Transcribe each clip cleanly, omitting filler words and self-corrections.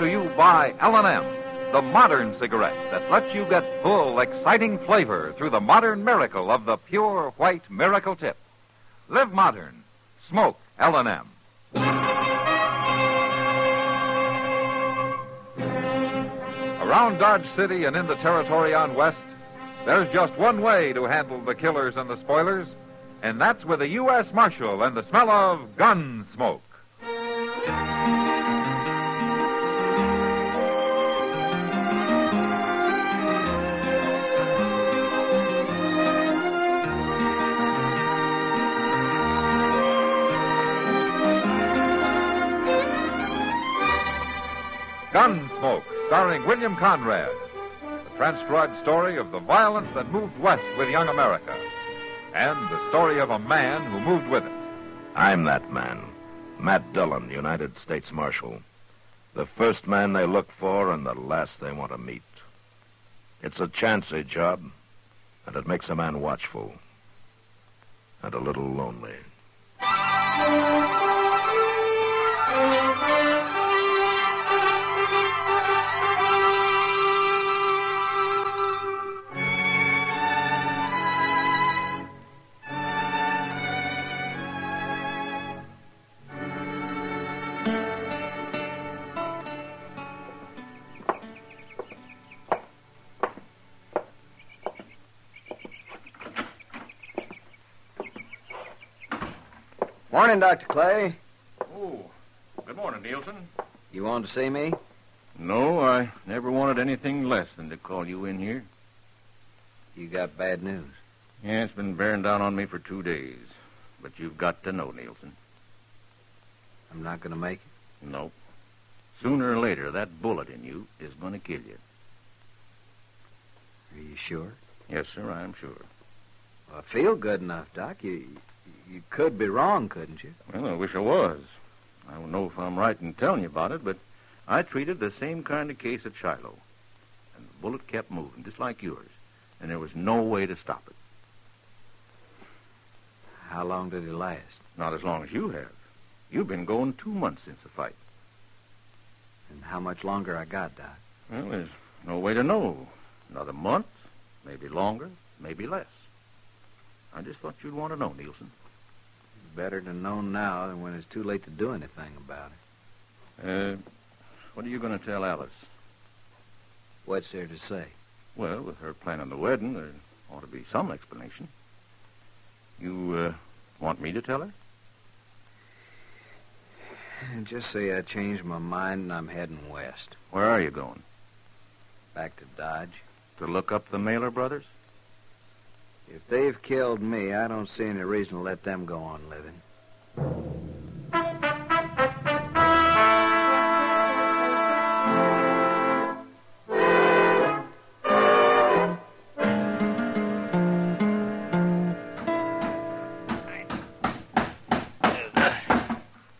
to you by L&M, the modern cigarette that lets you get full, exciting flavor through the modern miracle of the pure white miracle tip. Live modern. Smoke L&M. Around Dodge City and in the territory on West, there's just one way to handle the killers and the spoilers, and that's with a U.S. Marshal and the smell of Gunsmoke. Gunsmoke, starring William Conrad. The transcribed story of the violence that moved west with young America. And the story of a man who moved with it. I'm that man. Matt Dillon, United States Marshal. The first man they look for and the last they want to meet. It's a chancy job, and it makes a man watchful. And a little lonely. Morning, Dr. Clay. Oh, good morning, Nielsen. You wanted to see me? No, I never wanted anything less than to call you in here. You got bad news. Yeah, it's been bearing down on me for 2 days. But you've got to know, Nielsen. I'm not going to make it? No. Sooner or later, that bullet in you is going to kill you. Are you sure? Yes, sir, I'm sure. Well, I feel good enough, Doc. You could be wrong, couldn't you? Well, I wish I was. I don't know if I'm right in telling you about it, but I treated the same kind of case at Shiloh. And the bullet kept moving, just like yours. And there was no way to stop it. How long did it last? Not as long as you have. You've been going 2 months since the fight. And how much longer I got, Doc? Well, there's no way to know. Another month, maybe longer, maybe less. I just thought you'd want to know, Nielsen. Better to know now than when it's too late to do anything about it. What are you going to tell Alice? What's there to say? Well, with her planning the wedding, there ought to be some explanation. You, want me to tell her? Just say I changed my mind and I'm heading west. Where are you going? Back to Dodge. To look up the Mailer brothers? If they've killed me, I don't see any reason to let them go on living.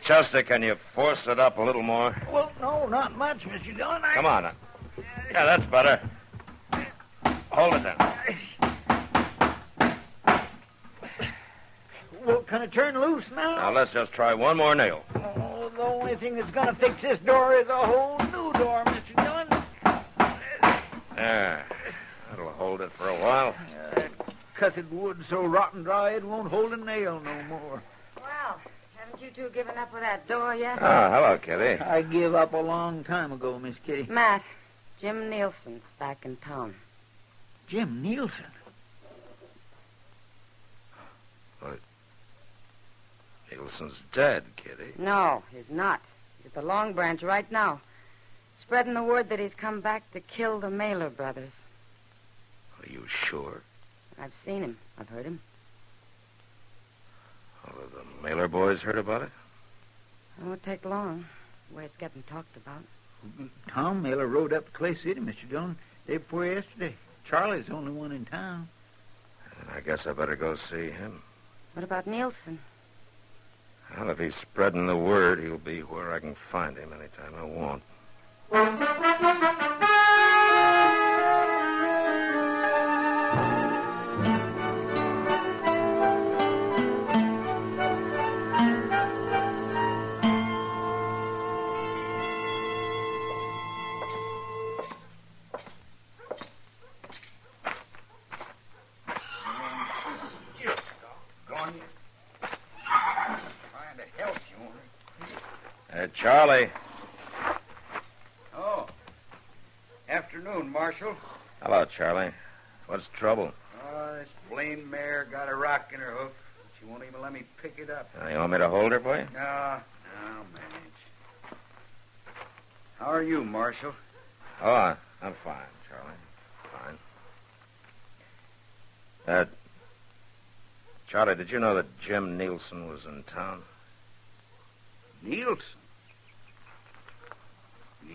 Chester, can you force it up a little more? Well, no, not much, Mr. Dillon. Come on. Yeah, that's better. Hold it then. Well, can it turn loose now? Now, let's just try one more nail. Oh, the only thing that's going to fix this door is a whole new door, Mr. Dillon. There. That'll hold it for a while. That cussed wood so rotten dry it won't hold a nail no more. Well, haven't you two given up with that door yet? Oh, hello, Kitty. I give up a long time ago, Miss Kitty. Matt, Jim Nielsen's back in town. Jim Nielsen? What? Nielsen's dead, Kitty. No, he's not. He's at the Long Branch right now, spreading the word that he's come back to kill the Mailer brothers. Are you sure? I've seen him. I've heard him. Well, have the Mailer boys heard about it? It won't take long, the way it's getting talked about. Tom Mailer rode up to Clay City, Mr. Dillon, day before yesterday. Charlie's the only one in town. And I guess I better go see him. What about Nielsen? Well, if he's spreading the word, he'll be where I can find him anytime I want. Charlie. Oh. Afternoon, Marshal. Hello, Charlie. What's the trouble? This blamed mare got a rock in her hoof. She won't even let me pick it up. You want me to hold her for you? No, I'll manage. How are you, Marshal? Oh, I'm fine, Charlie. Fine. Charlie, did you know that Jim Nielsen was in town? Nielsen?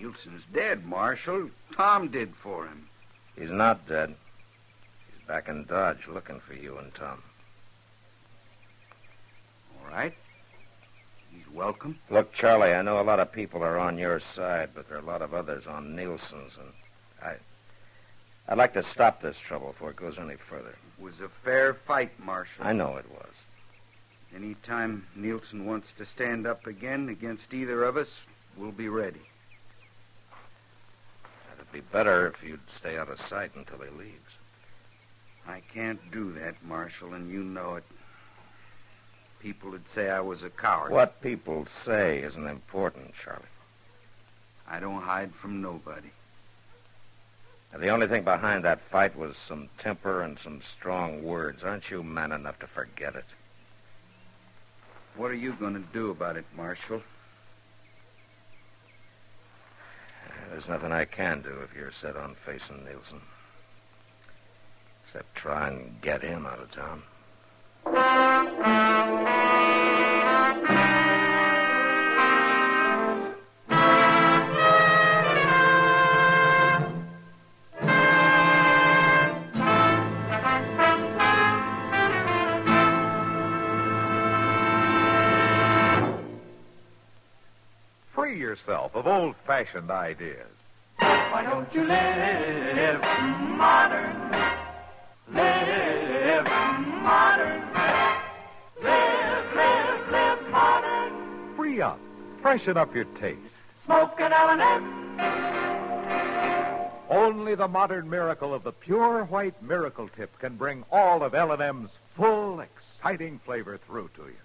Nielsen's dead, Marshal. Tom did for him. He's not dead. He's back in Dodge looking for you and Tom. All right. He's welcome. Look, Charlie, I know a lot of people are on your side, but there are a lot of others on Nielsen's, and I'd like to stop this trouble before it goes any further. It was a fair fight, Marshal. I know it was. Any time Nielsen wants to stand up again against either of us, we'll be ready. It'd be better if you'd stay out of sight until he leaves. I can't do that, Marshal, and you know it. People would say I was a coward. What people say isn't important, Charlie. I don't hide from nobody. And the only thing behind that fight was some temper and some strong words. Aren't you man enough to forget it? What are you going to do about it, Marshal? There's nothing I can do if you're set on facing Nielsen. Except try and get him out of town. Free yourself of old-fashioned ideas. Why don't you live modern? Live modern. Live modern. Free up. Freshen up your taste. Smoke an L&M. Only the modern miracle of the pure white Miracle Tip can bring all of L&M's full, exciting flavor through to you.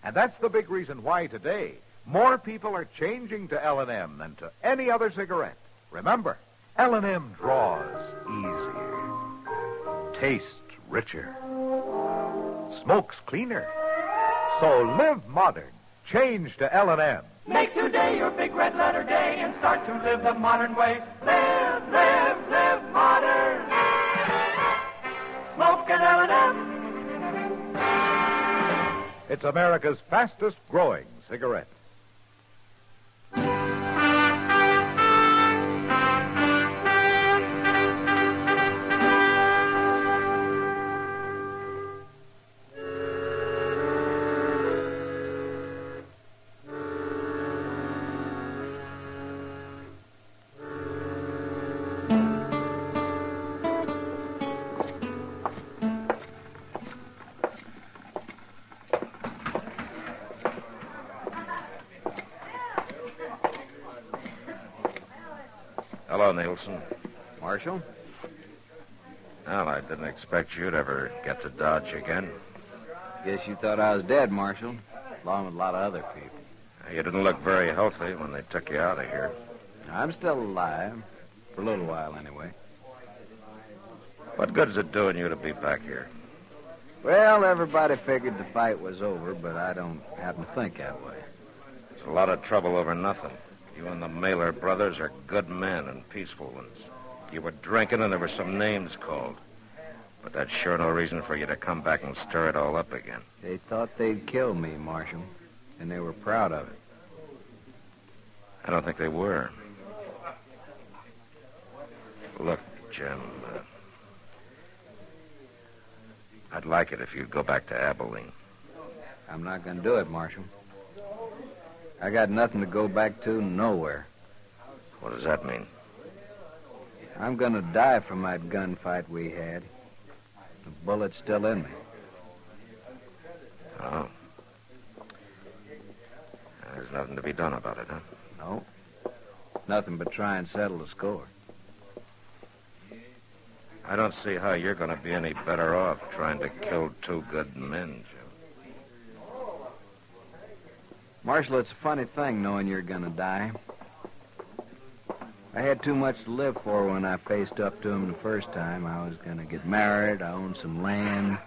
And that's the big reason why today more people are changing to L&M than to any other cigarette. Remember, L&M draws easier, tastes richer, smokes cleaner. So live modern. Change to L&M. Make today your big red letter day and start to live the modern way. Live, live, live modern. Smoke an L&M. It's America's fastest growing cigarette. Hello, Nielsen. Marshal? Well, I didn't expect you'd ever get to Dodge again. Guess you thought I was dead, Marshal, along with a lot of other people. You didn't look very healthy when they took you out of here. I'm still alive, for a little while anyway. What good is it doing you to be back here? Well, everybody figured the fight was over, but I don't happen to think that way. It's a lot of trouble over nothing. You and the Mailer brothers are good men and peaceful ones. You were drinking and there were some names called. But that's sure no reason for you to come back and stir it all up again. They thought they'd kill me, Marshal, and they were proud of it. I don't think they were. Look, Jim, I'd like it if you'd go back to Abilene. I'm not going to do it, Marshal. I got nothing to go back to, nowhere. What does that mean? I'm going to die from that gunfight we had. The bullet's still in me. Oh. There's nothing to be done about it, huh? No. Nothing but try and settle the score. I don't see how you're going to be any better off trying to kill two good men, Jim. Marshal, it's a funny thing knowing you're gonna die. I had too much to live for when I faced up to him the first time. I was gonna get married, I owned some land.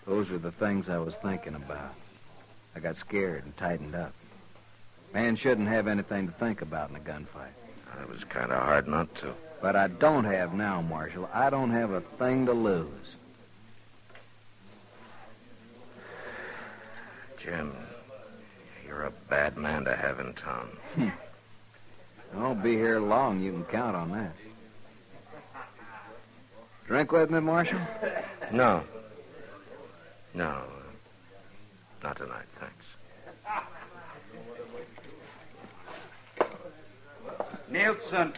Those were the things I was thinking about. I got scared and tightened up. Man shouldn't have anything to think about in a gunfight. It was kind of hard not to. But I don't have now, Marshal. I don't have a thing to lose. Jim, you're a bad man to have in town. I won't be here long. You can count on that. Drink with me, Marshal? No. No. Not tonight, thanks. Nielsen.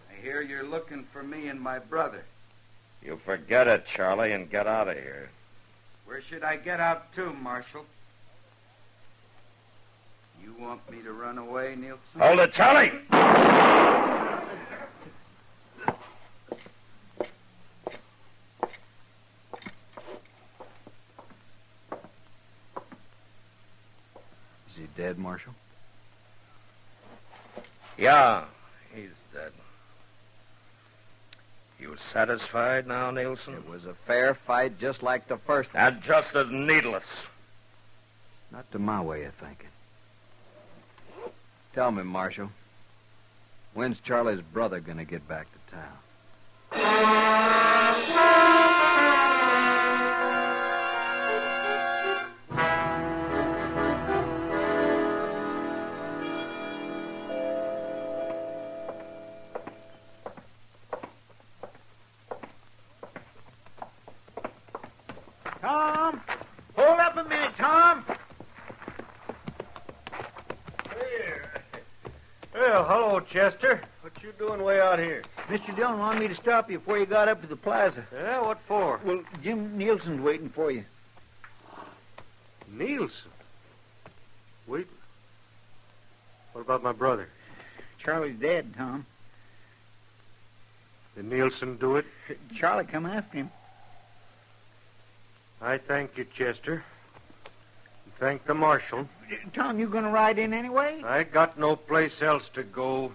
I hear you're looking for me and my brother. You forget it, Charlie, and get out of here. Where should I get out to, Marshal? You want me to run away, Nielsen? Hold it, Charlie! Is he dead, Marshal? Yeah, he's dead. You satisfied now, Nielsen? It was a fair fight, just like the first one. And just as needless. Not to my way of thinking. Tell me, Marshal, when's Charlie's brother gonna get back to town? Tom! Hold up a minute, Tom! Well, hello, Chester. What you doing way out here? Mr. Dillon wanted me to stop you before you got up to the plaza. Yeah, what for? Well, Jim Nielsen's waiting for you. Nielsen? Wait. What about my brother? Charlie's dead, Tom. Did Nielsen do it? Charlie come after him. I thank you, Chester. And thank the marshal. Tom, you gonna ride in anyway? I got no place else to go.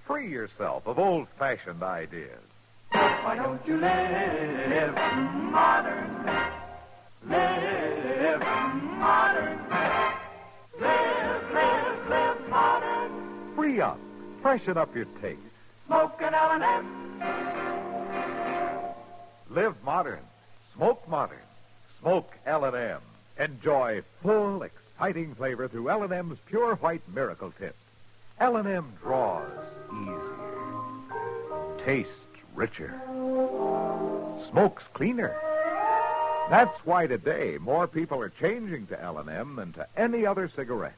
Free yourself of old-fashioned ideas. Why don't you live modern? Live modern. Live modern. Free up. Freshen up your taste. Smoke an L&M. Live modern. Smoke modern. Smoke L&M. Enjoy full, exciting flavor through L&M's pure white miracle tip. L&M draws easier. Tastes richer. Smokes cleaner. That's why today more people are changing to L&M than to any other cigarette.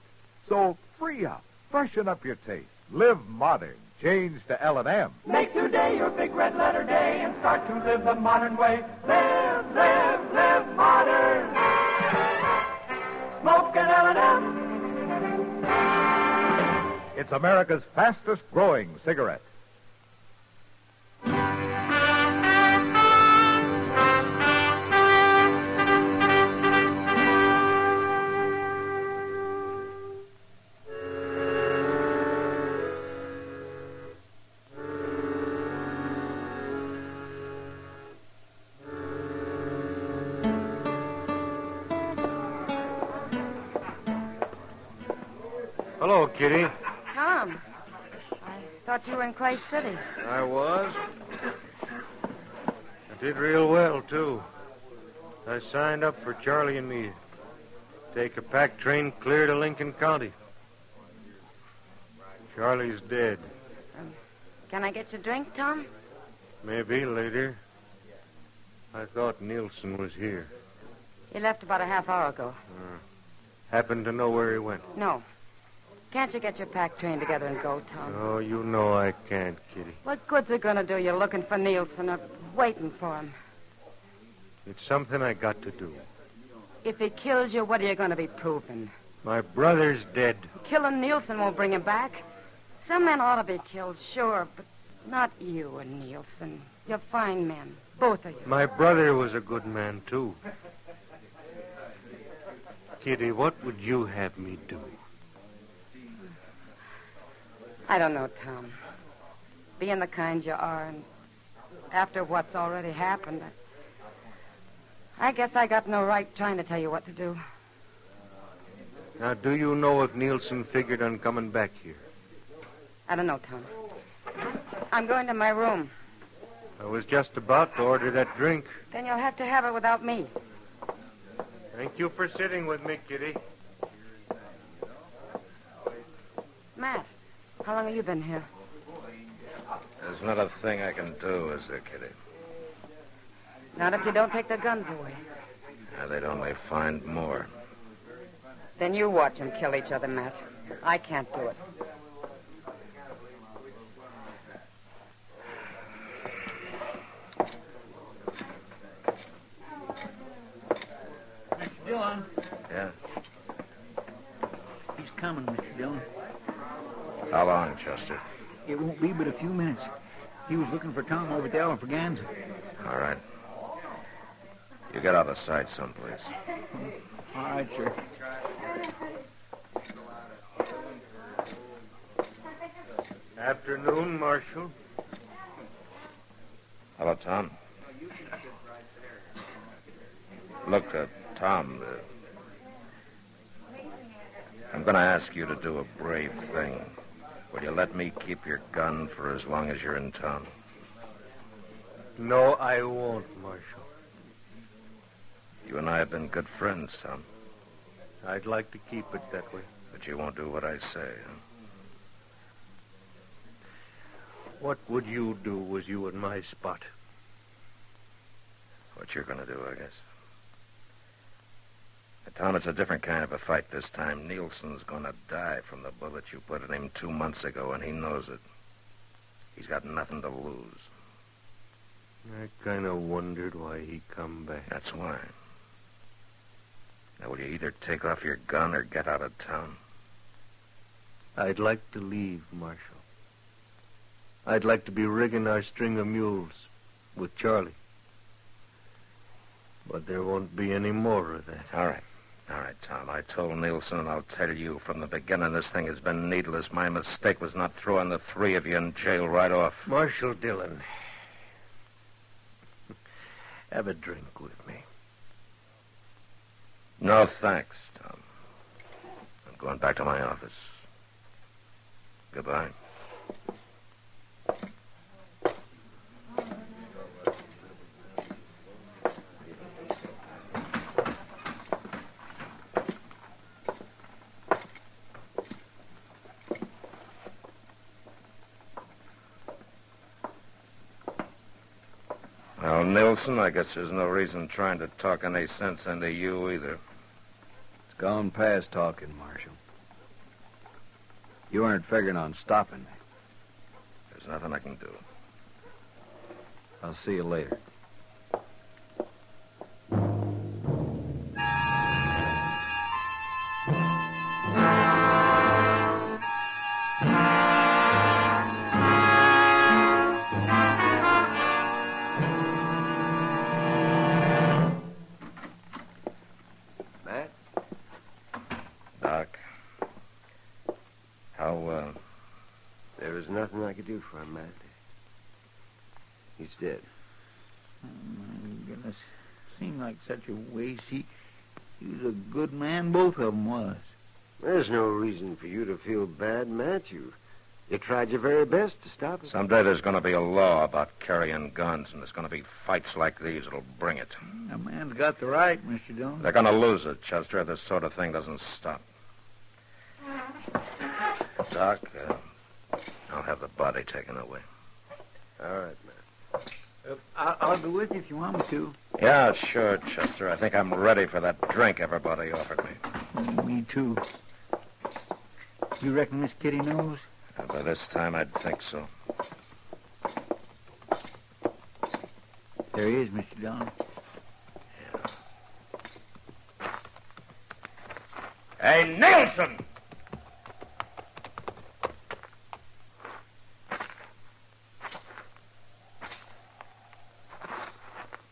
So free up. Freshen up your taste. Live modern. Change to L&M. Make today your big red letter day and start to live the modern way. Live modern. Smoke an L&M. It's America's fastest growing cigarette. Hello, Kitty. Tom, I thought you were in Clay City. I was. I did real well, too. I signed up for Charlie and me. Take a pack train clear to Lincoln County. Charlie's dead. Can I get you a drink, Tom? Maybe later. I thought Nielsen was here. He left about a half hour ago. Happen to know where he went? No. Can't you get your pack train together and go, Tom? Oh, you know I can't, Kitty. What good's it gonna do you looking for Nielsen or waiting for him? It's something I got to do. If he kills you, what are you gonna be proving? My brother's dead. Killing Nielsen won't bring him back. Some men ought to be killed, sure, but not you and Nielsen. You're fine men, both of you. My brother was a good man, too. Kitty, what would you have me do? I don't know, Tom. Being the kind you are, and after what's already happened, I guess I got no right trying to tell you what to do. Now, do you know if Nielsen figured on coming back here? I don't know, Tom. I'm going to my room. I was just about to order that drink. Then you'll have to have it without me. Thank you for sitting with me, Kitty. Matt, how long have you been here? There's not a thing I can do, is there, Kitty? Not if you don't take the guns away. Yeah, they'd only find more. Then you watch them kill each other, Matt. I can't do it. Mr. Dillon. Yeah? He's coming, Mr. Dillon. How long, Chester? It won't be but a few minutes. He was looking for Tom over at the Alfraganza. All right. You get out of sight someplace. All right, sir. Afternoon, Marshal. Hello, Tom. Look, Tom, I'm going to ask you to do a brave thing. Will you let me keep your gun for as long as you're in town? No, I won't, Marshal. You and I have been good friends, Tom. I'd like to keep it that way. But you won't do what I say, huh? What would you do was you in my spot? What you're going to do, I guess. Tom, it's a different kind of a fight this time. Nielsen's going to die from the bullet you put in him 2 months ago, and he knows it. He's got nothing to lose. I kind of wondered why he come back. That's why. Now, will you either take off your gun or get out of town? I'd like to leave, Marshal. I'd like to be rigging our string of mules with Charlie. But there won't be any more of that. All right. All right, Tom. I told Nielsen, and I'll tell you, from the beginning, this thing has been needless. My mistake was not throwing the three of you in jail right off. Marshal Dillon, have a drink with me. No, thanks, Tom. I'm going back to my office. Goodbye. Well, Nielsen, I guess there's no reason trying to talk any sense into you either. It's gone past talking, Marshal. You weren't figuring on stopping me. There's nothing I can do. I'll see you later. Doc, There was nothing I could do for him, Matt. He's dead. Oh, my goodness. Seemed like such a waste. He was a good man, both of them was. There's no reason for you to feel bad, Matt. You tried your very best to stop it. someday there's going to be a law about carrying guns, and there's going to be fights like these that'll bring it. A man's got the right, Mr. Dillon. They're going to lose it, Chester, if this sort of thing doesn't stop. Doc, I'll have the body taken away. All right, Matt. I'll go with you if you want me to. Yeah, sure, Chester. I think I'm ready for that drink everybody offered me. Me too. You reckon Miss Kitty knows? By this time, I'd think so. There he is, Mr. Dillon. Hey, Nielsen!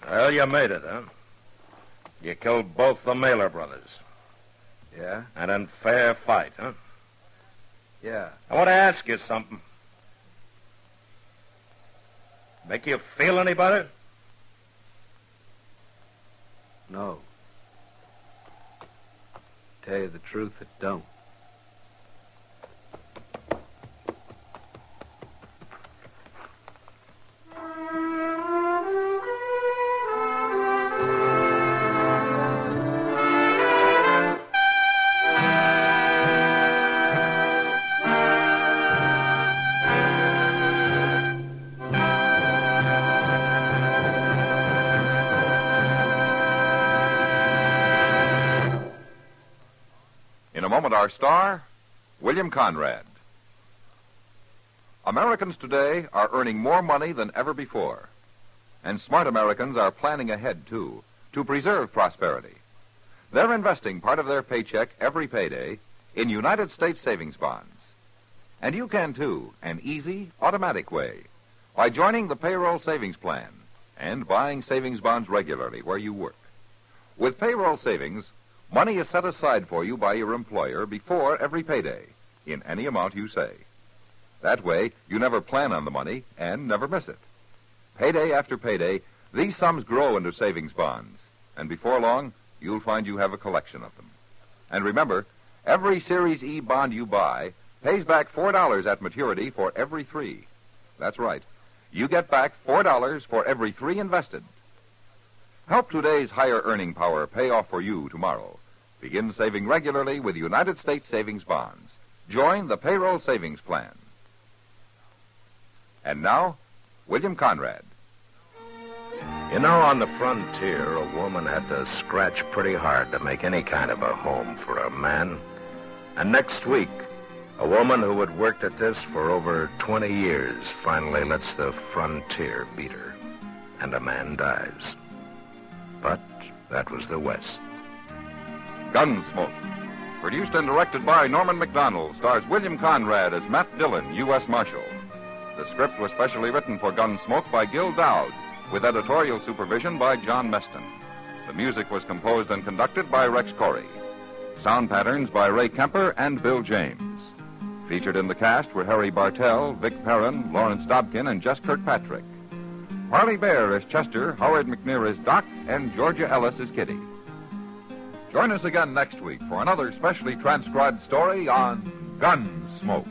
Well, you made it, huh? You killed both the Mailer brothers. Yeah? And in fair fight, huh? Yeah. I want to ask you something. Make you feel any better? No. Tell you the truth, it don't. In a moment, our star, William Conrad. Americans today are earning more money than ever before. And smart Americans are planning ahead, too, to preserve prosperity. They're investing part of their paycheck every payday in United States savings bonds. And you can, too, an easy, automatic way, by joining the payroll savings plan and buying savings bonds regularly where you work. With payroll savings, money is set aside for you by your employer before every payday, in any amount you say. That way, you never plan on the money and never miss it. Payday after payday, these sums grow into savings bonds, and before long, you'll find you have a collection of them. And remember, every Series E bond you buy pays back $4 at maturity for every 3. That's right. You get back $4 for every 3 invested. Help today's higher earning power pay off for you tomorrow. Begin saving regularly with United States savings bonds. Join the payroll savings plan. And now, William Conrad. You know, on the frontier, a woman had to scratch pretty hard to make any kind of a home for a man. And next week, a woman who had worked at this for over 20 years finally lets the frontier beat her, and a man dies. But that was the West. Gunsmoke. Produced and directed by Norman MacDonald, stars William Conrad as Matt Dillon, U.S. Marshal. The script was specially written for Gunsmoke by Gil Dowd, with editorial supervision by John Meston. The music was composed and conducted by Rex Corey. Sound patterns by Ray Kemper and Bill James. Featured in the cast were Harry Bartell, Vic Perrin, Lawrence Dobkin, and Jess Kirkpatrick. Harley Bear as Chester, Howard McNear as Doc, and Georgia Ellis as Kitty. Join us again next week for another specially transcribed story on Gunsmoke.